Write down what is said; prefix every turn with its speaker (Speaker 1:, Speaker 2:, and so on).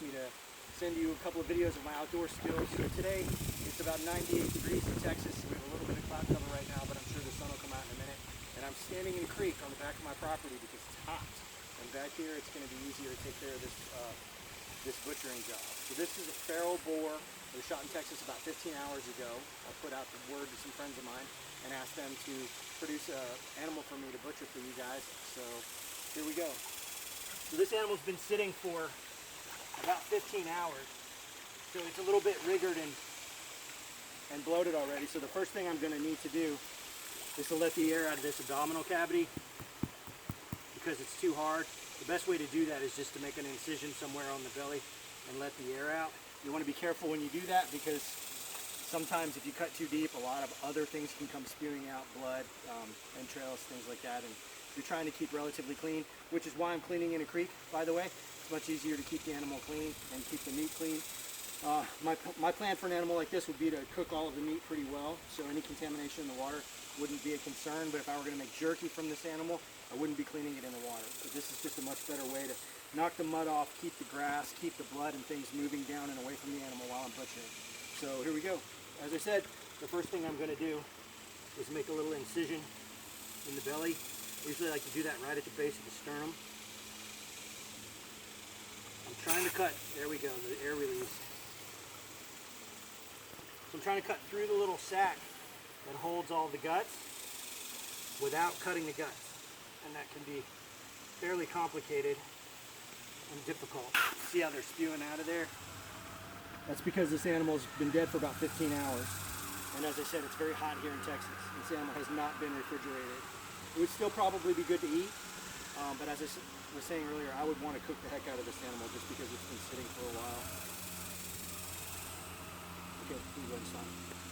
Speaker 1: asked me to send you a couple of videos of my outdoor skills. So today it's about 98 degrees in Texas. We have a little bit of cloud cover right now, but I'm sure the sun will come out in a minute. And I'm standing in a creek on the back of my property because it's hot. And back here it's going to be easier to take care of this butchering job. So this is a feral boar that was shot in Texas about 15 hours ago. I put out the word to some friends of mine and asked them to produce an animal for me to butcher for you guys. So here we go. So this animal's been sitting for about 15 hours. So it's a little bit rigored and bloated already. So the first thing I'm going to need to do is to let the air out of this abdominal cavity because it's too hard. The best way to do that is just to make an incision somewhere on the belly and let the air out. You want to be careful when you do that because sometimes if you cut too deep, a lot of other things can come spewing out, blood, entrails, things like that. And you're trying to keep relatively clean, which is why I'm cleaning in a creek, by the way. It's much easier to keep the animal clean and keep the meat clean. My plan for an animal like this would be to cook all of the meat pretty well, so any contamination in the water wouldn't be a concern. But if I were going to make jerky from this animal, I wouldn't be cleaning it in the water. But this is just a much better way to knock the mud off, keep the grass, keep the blood and things moving down and away from the animal while I'm butchering. So here we go. As I said, the first thing I'm going to do is make a little incision in the belly. Usually I like to do that right at the base of the sternum. I'm trying to cut, there we go, the air release. So I'm trying to cut through the little sac that holds all the guts without cutting the guts. And that can be fairly complicated and difficult. See how they're spewing out of there? That's because this animal's been dead for about 15 hours. And as I said, it's very hot here in Texas. This animal has not been refrigerated. It would still probably be good to eat, but as I was saying earlier, I would want to cook the heck out of this animal just because it's been sitting for a while. Okay, we go and stop.